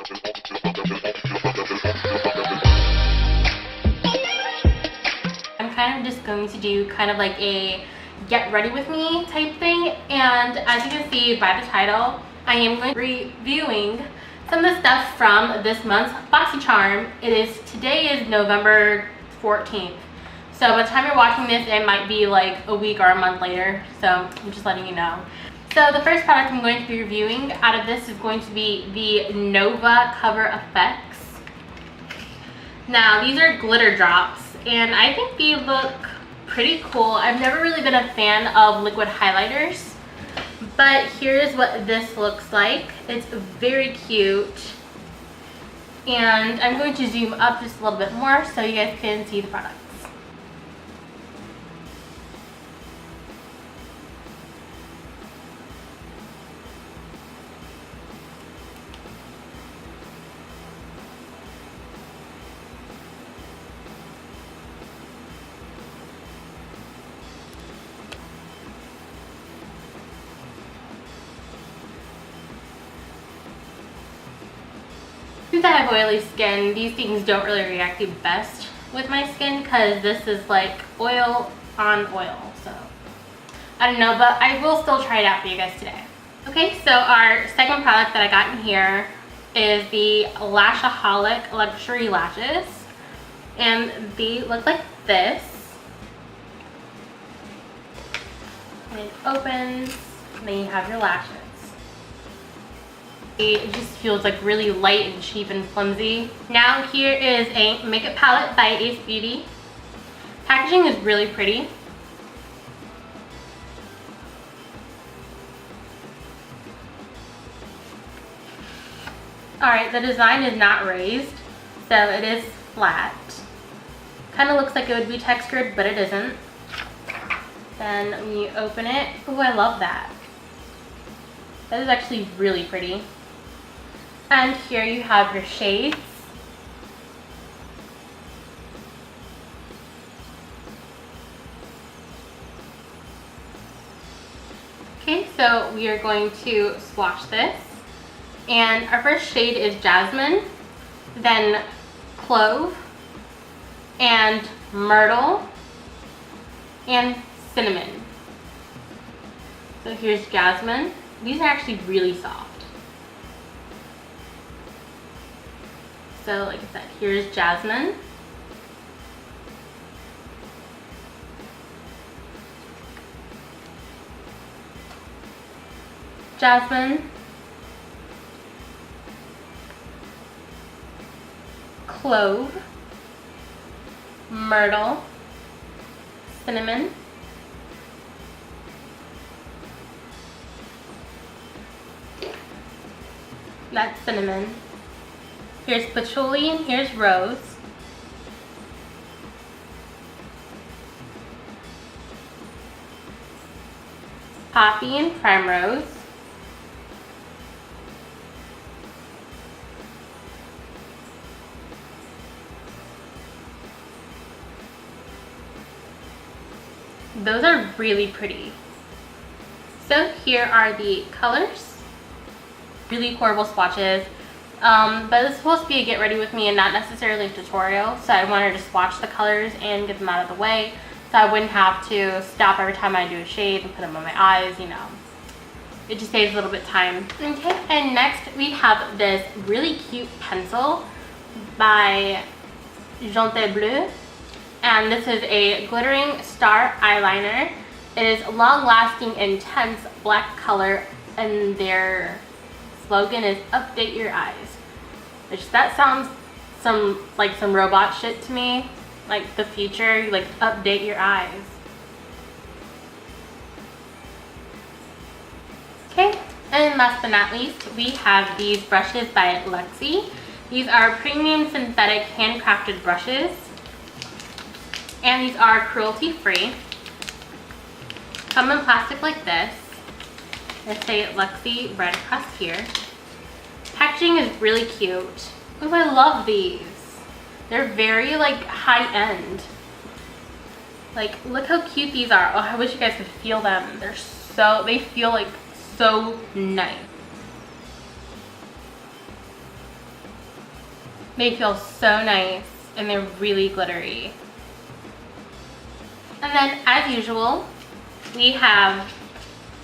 I'm kind of just going to do kind of like a get ready with me type thing, and as you can see by the title, I am going to be reviewing some of the stuff from this month's Boxycharm. Today is November 14th, so by the time you're watching this, it might be like a week or a month later, so I'm just letting you know. So the first product I'm going to be reviewing out of this is going to be the Nova Cover Effects. Now these are glitter drops, and I think they look pretty cool. I've never really been a fan of liquid highlighters, but here's what this looks like. It's very cute, and I'm going to zoom up just a little bit more so you guys can see the products. Since I have oily skin, these things don't really react the best with my skin because this is like oil on oil, so I don't know, but I will still try it out for you guys today. Okay, so our second product that I got in here is the Lashaholic Luxury Lashes, and they look like this. And it opens, and then you have your lashes. It just feels like really light and cheap and flimsy. Now here is a makeup palette by Ace Beauty. Packaging is really pretty. Alright, the design is not raised, so it is flat. Kind of looks like it would be textured, but it isn't. Then when you open it, oh, I love that. That is actually really pretty. And here you have your shades. Okay, so we are going to swatch this. And our first shade is Jasmine, then Clove, and Myrtle, and Cinnamon. So here's Jasmine. These are actually really soft. So like I said, here's Jasmine. Jasmine. Clove. Myrtle. Cinnamon. That's cinnamon. Here's patchouli and here's rose. Poppy and primrose. Those are really pretty. So here are the colors. Really horrible swatches. But it's supposed to be a get ready with me and not necessarily a tutorial, so I wanted to swatch the colors and get them out of the way so I wouldn't have to stop every time I do a shade and put them on my eyes, you know. It just saves a little bit of time. Okay, and next we have this really cute pencil by Jante Bleu, and this is a glittering star eyeliner. It is long-lasting, intense black color, and their slogan is update your eyes, which that sounds like some robot shit to me, like the future, like update your eyes. Okay, and last but not least, we have these brushes by Luxie. These are premium synthetic handcrafted brushes, and these are cruelty free. Come in plastic like this. They say Luxie right across here. Packaging is really cute. Oh, I love these. They're very like high end. Like, look how cute these are. Oh, I wish you guys could feel them. They feel like so nice. They feel so nice and they're really glittery. And then, as usual, we have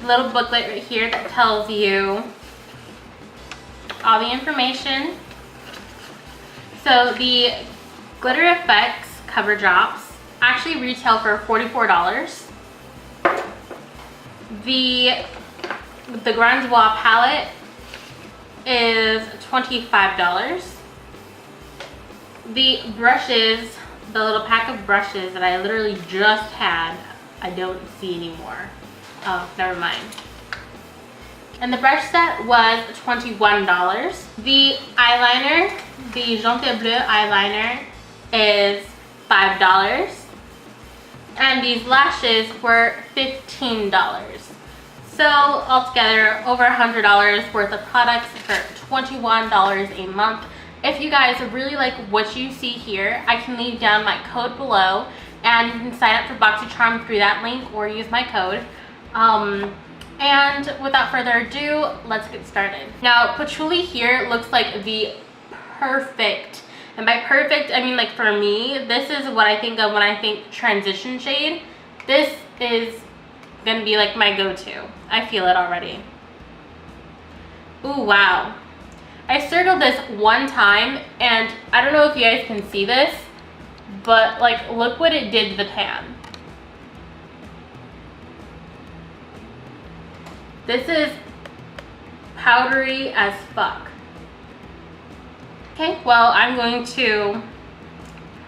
a little booklet right here that tells you all the information. So the Glitter Effects cover drops actually retail for $44. The Grand Joie palette is $25. The brushes, the little pack of brushes that I literally just had, I don't see anymore. Oh, never mind. And the brush set was $21. The eyeliner, the Jaunty Bleu eyeliner, is $5. And these lashes were $15. So altogether, over $100 worth of products for $21 a month. If you guys really like what you see here, I can leave down my code below and you can sign up for Boxycharm through that link or use my code. And without further ado, let's get started. Now, patchouli here looks like the perfect, and by perfect, I mean like for me, this is what I think of when I think transition shade. This is gonna be like my go-to. I feel it already. Ooh, wow. I circled this one time, and I don't know if you guys can see this, but like, look what it did to the pan. This is powdery as fuck. Okay, well, I'm going to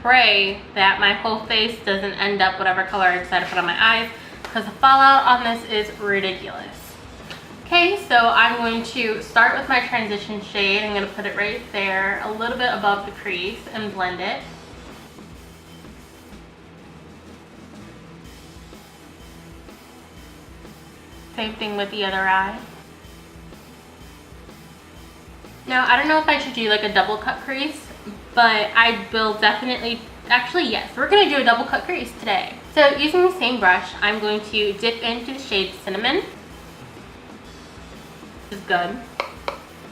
pray that my whole face doesn't end up whatever color I decide to put on my eyes, because the fallout on this is ridiculous. Okay, so I'm going to start with my transition shade. I'm going to put it right there, a little bit above the crease, and blend it. Same thing with the other eye. Now, I don't know if I should do like a double cut crease, but I will definitely, actually yes, we're going to do a double cut crease today. So using the same brush, I'm going to dip into the shade Cinnamon. This is good.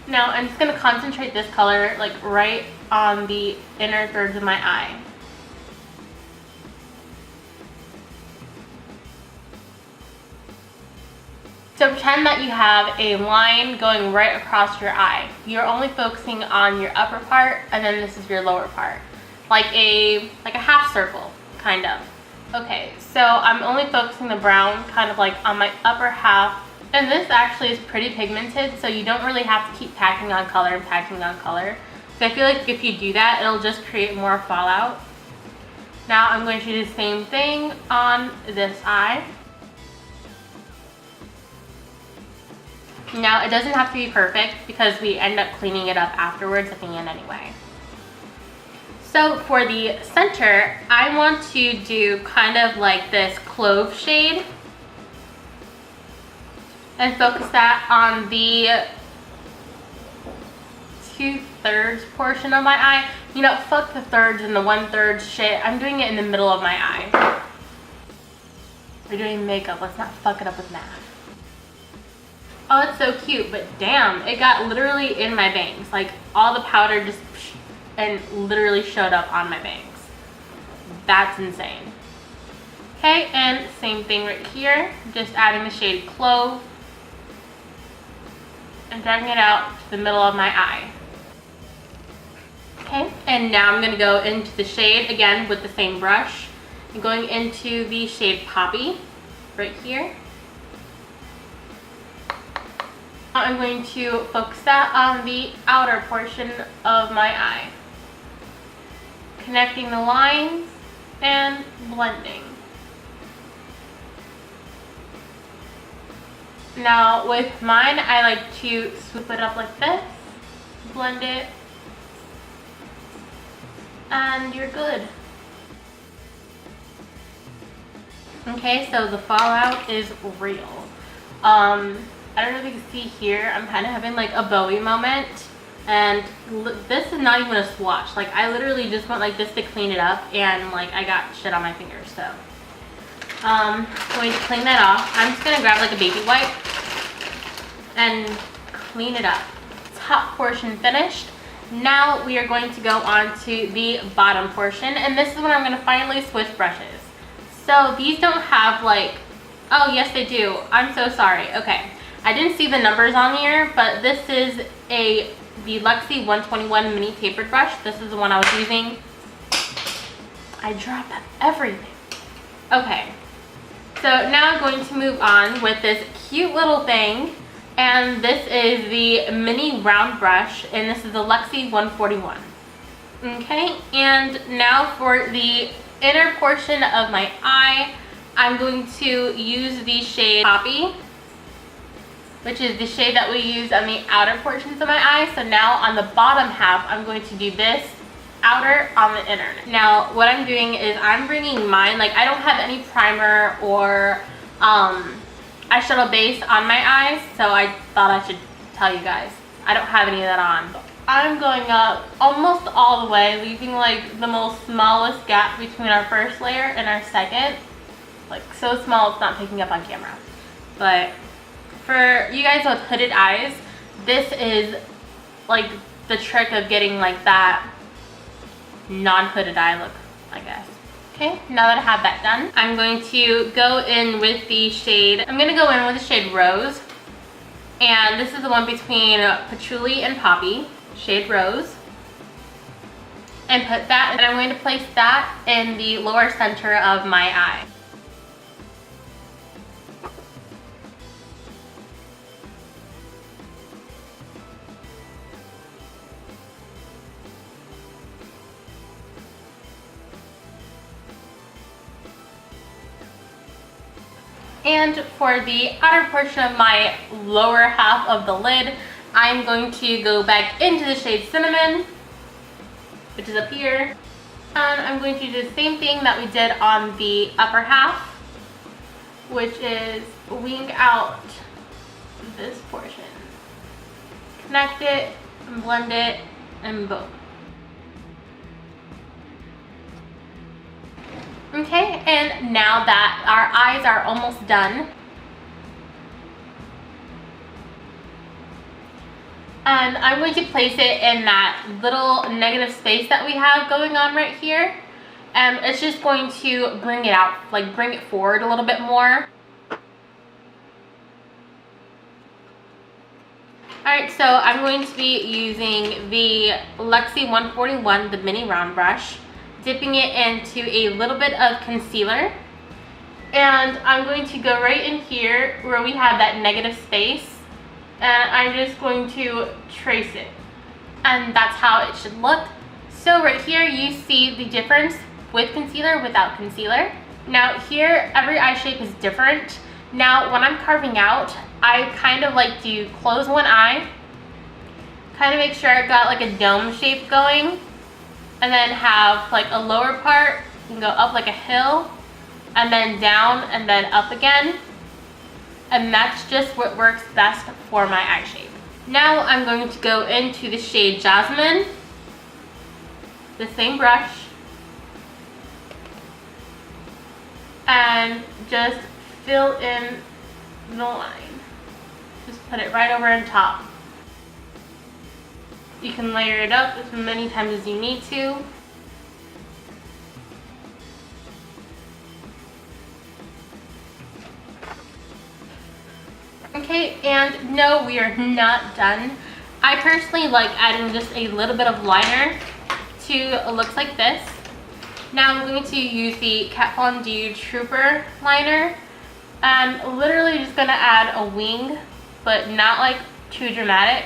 Now, I'm just going to concentrate this color like right on the inner thirds of my eye. So pretend that you have a line going right across your eye. You're only focusing on your upper part, and then this is your lower part. Like a half circle, kind of. Okay, so I'm only focusing the brown kind of like on my upper half. And this actually is pretty pigmented, so you don't really have to keep packing on color and packing on color. So I feel like if you do that, it'll just create more fallout. Now I'm going to do the same thing on this eye. Now, it doesn't have to be perfect because we end up cleaning it up afterwards at the end anyway. So for the center, I want to do kind of like this clove shade and focus that on the 2/3 portion of my eye. You know, fuck the thirds and the 1/3 shit. I'm doing it in the middle of my eye. We're doing makeup, let's not fuck it up with math. Oh, it's so cute, but damn, it got literally in my bangs. Like, all the powder just and literally showed up on my bangs. That's insane. Okay, and same thing right here. Just adding the shade Clove and dragging it out to the middle of my eye. Okay, and now I'm gonna go into the shade again with the same brush. I'm going into the shade Poppy right here. I'm going to focus that on the outer portion of my eye. Connecting the lines and blending. Now with mine, I like to swoop it up like this, blend it, and you're good. Okay, so the fallout is real. I don't know if you can see here, I'm kind of having like a Bowie moment, and this is not even a swatch. Like, I literally just went like this to clean it up, and like I got shit on my fingers. So going to clean that off. I'm just gonna grab like a baby wipe and clean it up. Top portion finished, Now we are going to go on to the bottom portion, and this is when I'm going to finally switch brushes. So these don't have like, oh yes they do, I'm so sorry. Okay, I didn't see the numbers on here, but this is the Luxie 121 mini tapered brush. This is the one I was using. I dropped everything. Okay, so now I'm going to move on with this cute little thing, and this is the mini round brush, and this is the Luxie 141. Okay, and now for the inner portion of my eye, I'm going to use the shade Poppy, which is the shade that we use on the outer portions of my eye. So now on the bottom half, I'm going to do this outer on the inner. Now what I'm doing is I'm bringing mine, like I don't have any primer or eyeshadow base on my eyes, so I thought I should tell you guys. I don't have any of that on. I'm going up almost all the way, leaving like the most smallest gap between our first layer and our second. Like so small it's not picking up on camera. But for you guys with hooded eyes, this is like the trick of getting like that non-hooded eye look, I guess. Okay, now that I have that done, I'm going to go in with the shade, I'm gonna go in with the shade Rose. And this is the one between Patchouli and Poppy, shade Rose. And put that, and I'm going to place that in the lower center of my eye. And for the outer portion of my lower half of the lid, I'm going to go back into the shade Cinnamon, which is up here. And I'm going to do the same thing that we did on the upper half, which is wing out this portion. Connect it, and blend it, and boom. Okay, and now that our eyes are almost done, and I'm going to place it in that little negative space that we have going on right here, and it's just going to bring it out, like bring it forward a little bit more. Alright, so I'm going to be using the Luxie 141, the mini round brush, dipping it into a little bit of concealer, and I'm going to go right in here where we have that negative space, and I'm just going to trace it, and that's how it should look. So right here you see the difference with concealer, without concealer. Now here every eye shape is different. Now when I'm carving out, I kind of like to close one eye, kind of make sure I've got like a dome shape going, and then have like a lower part and go up like a hill, and then down and then up again. And that's just what works best for my eye shape. Now I'm going to go into the shade Jasmine, the same brush, and just fill in the line. Just put it right over on top. You can layer it up as many times as you need to. Okay, and no, we are not done. I personally like adding just a little bit of liner to looks like this. Now I'm going to use the Kat Von D Trooper liner. I'm literally just gonna add a wing, but not like too dramatic.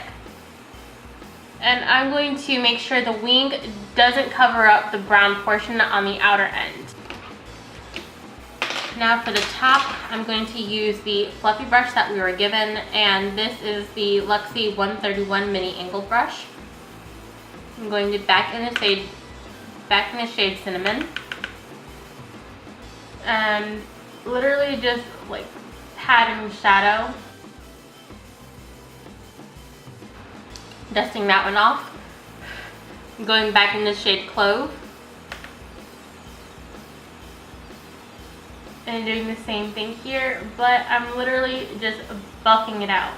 And I'm going to make sure the wing doesn't cover up the brown portion on the outer end. Now for the top, I'm going to use the fluffy brush that we were given, and this is the Luxie 131 mini angled brush. I'm going to back in the shade Cinnamon, and literally just like patting shadow. Dusting that one off. Going back in the shade Clove. And doing the same thing here, but I'm literally just buffing it out.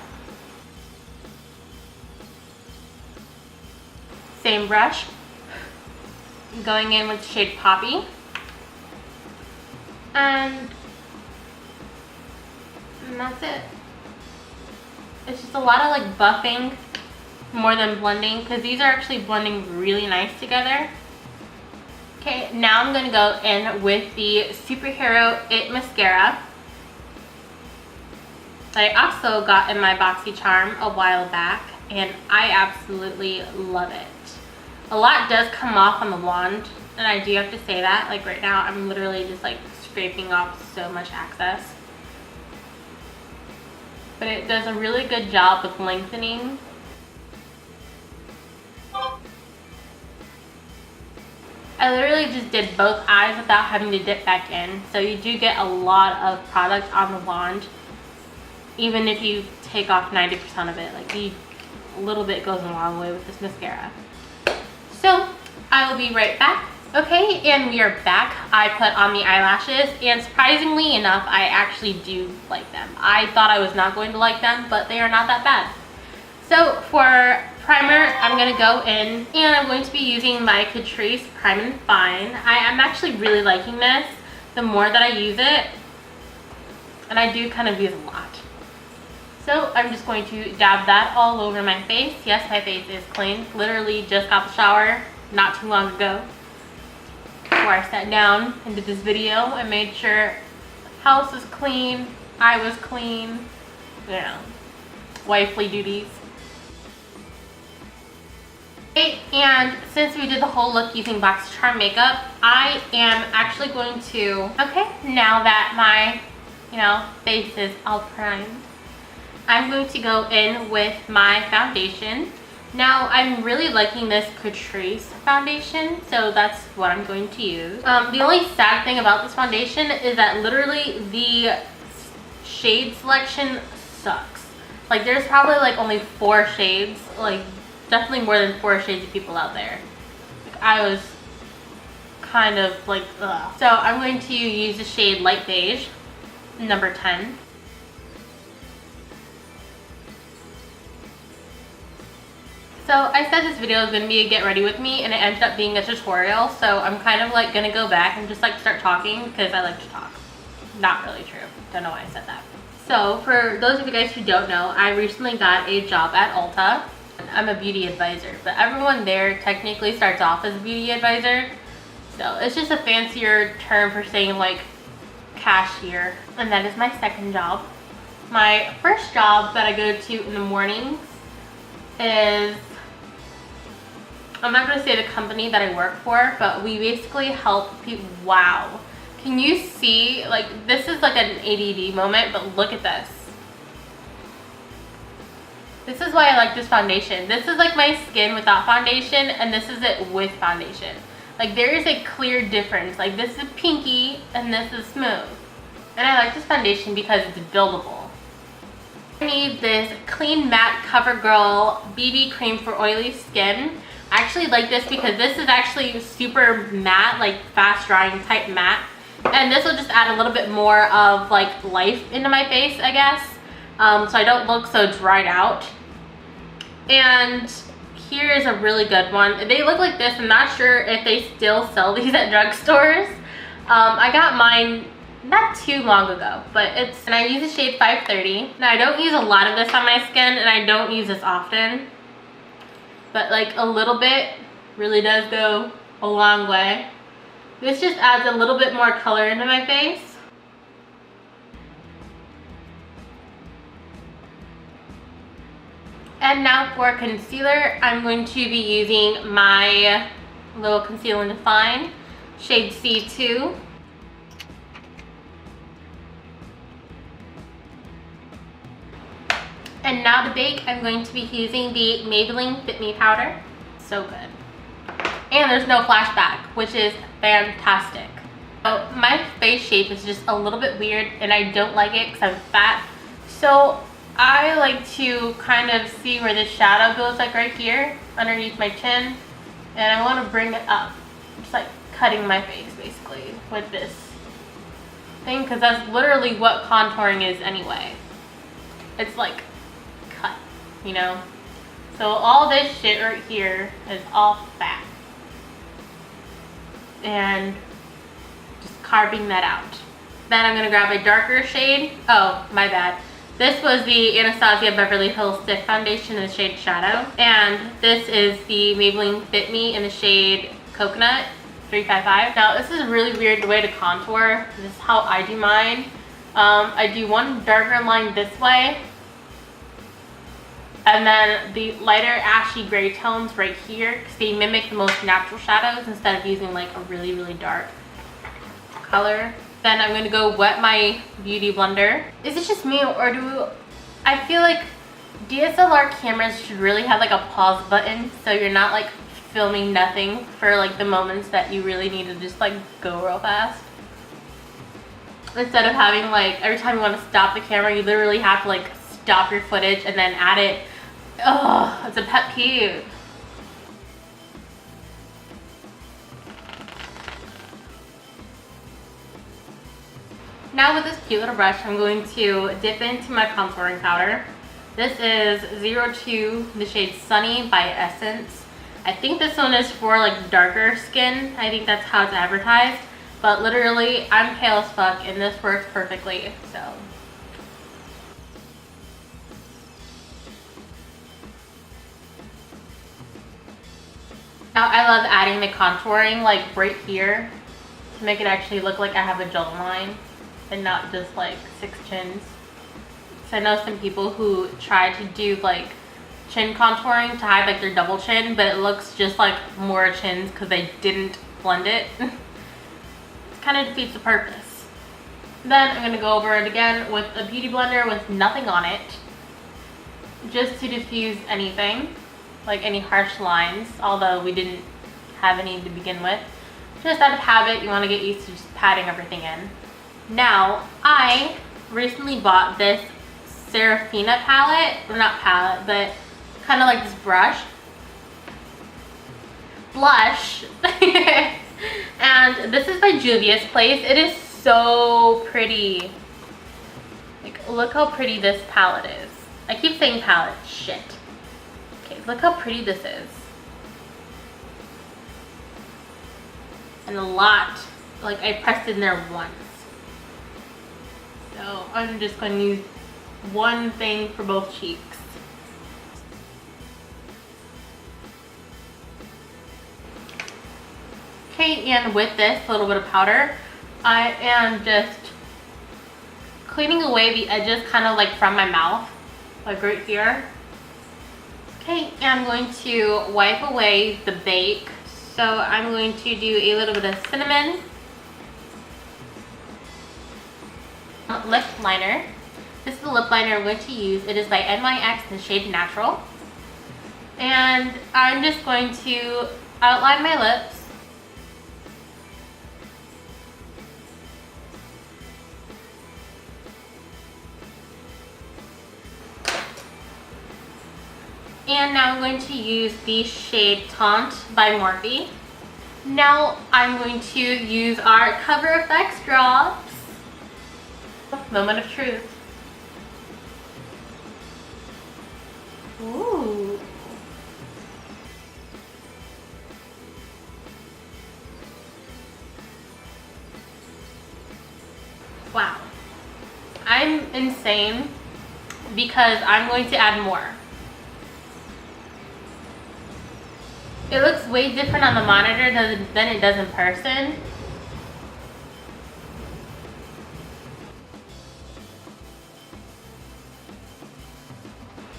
same brush, going in with the shade Poppy. And that's it. It's just a lot of like buffing more than blending, because these are actually blending really nice together. Okay, now I'm gonna go in with the Superhero It Mascara that I also got in my Boxycharm a while back, and I absolutely love it. A lot does come off on the wand, and I do have to say that. Like right now, I'm literally just like scraping off so much excess. But it does a really good job with lengthening. I literally just did both eyes without having to dip back in. So you do get a lot of product on the wand, even if you take off 90% of it. Like a little bit goes a long way with this mascara. So I will be right back. Okay, and we are back. I put on the eyelashes, and surprisingly enough, I actually do like them. I thought I was not going to like them, but they are not that bad. So for primer, I'm going to go in, and I'm going to be using my Crease Prime and Fine. I am actually really liking this the more that I use it, and I do kind of use a lot. So I'm just going to dab that all over my face. Yes, my face is clean. Literally just got the shower not too long ago. Before I sat down and did this video, I made sure house was clean, I was clean, you know, wifely duties. Okay, and since we did the whole look using Boxycharm makeup, I am actually going to, okay, now that my, you know, face is all primed, I'm going to go in with my foundation. Now, I'm really liking this Crease foundation, so that's what I'm going to use. The only sad thing about this foundation is that literally the shade selection sucks. Like, there's probably like only 4 shades, like definitely more than 4 shades of people out there. Like, I was kind of like, ugh. So I'm going to use the shade Light Beige, number 10. So I said this video was going to be a get ready with me, and it ended up being a tutorial, so I'm kind of like going to go back and just like start talking because I like to talk. Not really true. Don't know why I said that. So for those of you guys who don't know, I recently got a job at Ulta. I'm a beauty advisor, but everyone there technically starts off as a beauty advisor. So it's just a fancier term for saying like cashier, and that is my second job. My first job that I go to in the mornings is, I'm not going to say the company that I work for, but we basically help people. Wow. Can you see, like, this is like an ADD moment, but look at this. This is why I like this foundation. This is like my skin without foundation, and this is it with foundation. Like, there is a clear difference. Like, this is pinky, and this is smooth. And I like this foundation because it's buildable. I need this Clean Matte CoverGirl BB Cream for oily skin. I actually like this because this is actually super matte, like fast drying type matte. And this will just add a little bit more of like life into my face, I guess. So I don't look so dried out. And here is a really good one. They look like this. I'm not sure if they still sell these at drugstores. I got mine not too long ago, but and I use the shade 530. Now I don't use a lot of this on my skin, and I don't use this often, but like a little bit really does go a long way. This just adds a little bit more color into my face. And now for concealer, I'm going to be using my little Conceal and Define shade C2. And now to bake, I'm going to be using the Maybelline Fit Me powder. So good. And there's no flashback, which is fantastic. So my face shape is just a little bit weird, and I don't like it because I'm fat. So I like to kind of see where this shadow goes, like right here underneath my chin, and I want to bring it up, just like cutting my face basically with this thing, because that's literally what contouring is anyway. It's like cut, you know. So all this shit right here is all fat. And just carving that out. Then I'm gonna grab a darker shade. Oh, my bad. This was the Anastasia Beverly Hills Stiff Foundation in the shade Shadow. And this is the Maybelline Fit Me in the shade Coconut 355. Now this is a really weird way to contour. This is how I do mine. I do one darker line this way. And then the lighter ashy gray tones right here, because they mimic the most natural shadows instead of using like a really, really dark color. Then I'm gonna go wet my beauty blender. Is it just me, or I feel like DSLR cameras should really have like a pause button so you're not like filming nothing for like the moments that you really need to just like go real fast. Instead of having like every time you want to stop the camera, you literally have to like stop your footage and then add it. Oh, it's a pet peeve. Now with this cute little brush, I'm going to dip into my contouring powder. This is 02, the shade Sunny by Essence. I think this one is for like darker skin. I think that's how it's advertised. But literally, I'm pale as fuck and this works perfectly, so. Now I love adding the contouring like right here to make it actually look like I have a jawline and not just like 6 chins. So I know some people who try to do like chin contouring to hide like their double chin, but it looks just like more chins because they didn't blend it. It kind of defeats the purpose. Then I'm going to go over it again with a beauty blender with nothing on it, just to diffuse anything, like any harsh lines, although we didn't have any to begin with. Just out of habit, you want to get used to just patting everything in. Now, I recently bought this Serafina palette, or not palette, but kind of like this blush. And this is by Juvia's Place. It is so pretty. Like, look how pretty this palette is. I keep saying palette, shit. Okay, look how pretty this is. And a lot, like I pressed in there once. So I'm just going to use one thing for both cheeks. Okay, and with this little bit of powder, I am just cleaning away the edges kind of like from my mouth, like right here. Okay, and I'm going to wipe away the bake. So I'm going to do a little bit of cinnamon. Lip liner. This is the lip liner I'm going to use. It is by NYX in the shade Natural. And I'm just going to outline my lips. And now I'm going to use the shade Taunt by Morphe. Now I'm going to use our Cover FX drops. Moment of truth. Ooh. Wow. I'm insane because I'm going to add more. It looks way different on the monitor than it does in person.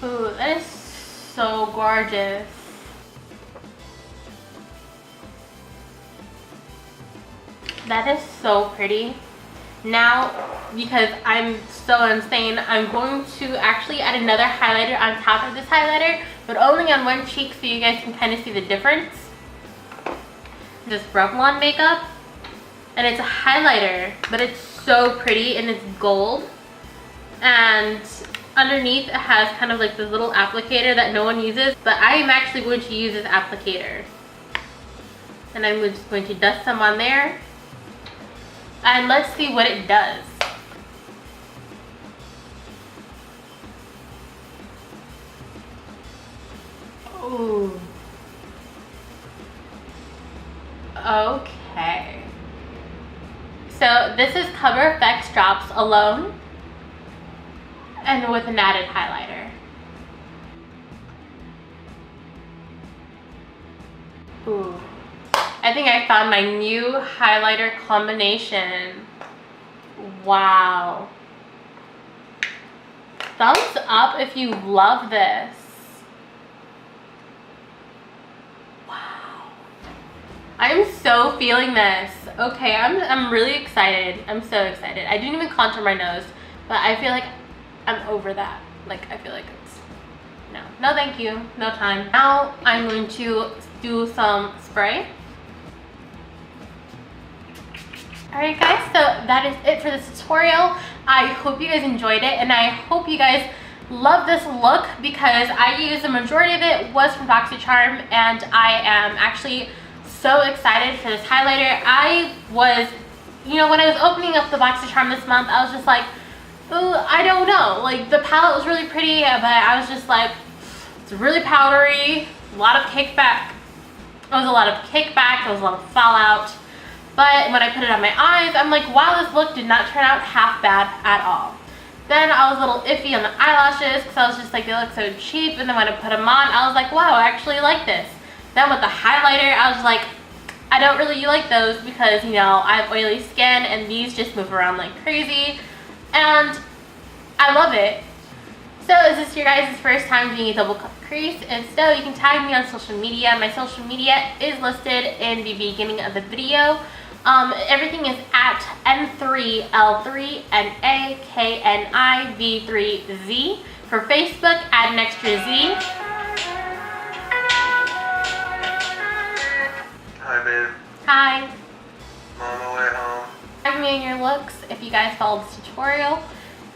Ooh, that is so gorgeous. That is so pretty. Now, because I'm so insane, I'm going to actually add another highlighter on top of this highlighter, but only on one cheek so you guys can kind of see the difference. This Revlon makeup, and it's a highlighter, but it's so pretty and it's gold. And underneath it has kind of like this little applicator that no one uses, but I am actually going to use this applicator. And I'm just going to dust some on there. And let's see what it does. Ooh. Okay. So this is Cover FX Drops alone and with an added highlighter. Ooh. I think I found my new highlighter combination. Wow. Thumbs up if you love this. Wow. I am so feeling this. Okay, I'm really excited. I'm so excited. I didn't even contour my nose, but I feel like I'm over that. Like, I feel like it's, no thank you, no time. Now I'm going to do some spray. Alright guys, so that is it for this tutorial. I hope you guys enjoyed it, and I hope you guys love this look, because I used the majority of it was from Boxycharm, and I am actually so excited for this highlighter. I was, when I was opening up the Boxycharm this month, I was just like, ooh, I don't know. Like, the palette was really pretty, but I was just like, it's really powdery, a lot of kickback. There was a lot of kickback, there was a lot of fallout. But when I put it on my eyes, I'm like, wow, this look did not turn out half bad at all. Then I was a little iffy on the eyelashes, because I was just like, they look so cheap. And then when I put them on, I was like, wow, I actually like this. Then with the highlighter, I was like, I don't really like those, because, I have oily skin and these just move around like crazy. And I love it. So is this your guys' first time doing a double cut crease? If so, you can tag me on social media. My social media is listed in the beginning of the video. Everything is at N3L3NAKNIV3Z. For Facebook, add an extra Z. Hi, babe. Hi. I'm on my way home. Tag me in your looks if you guys followed this tutorial.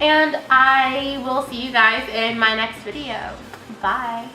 And I will see you guys in my next video. Bye.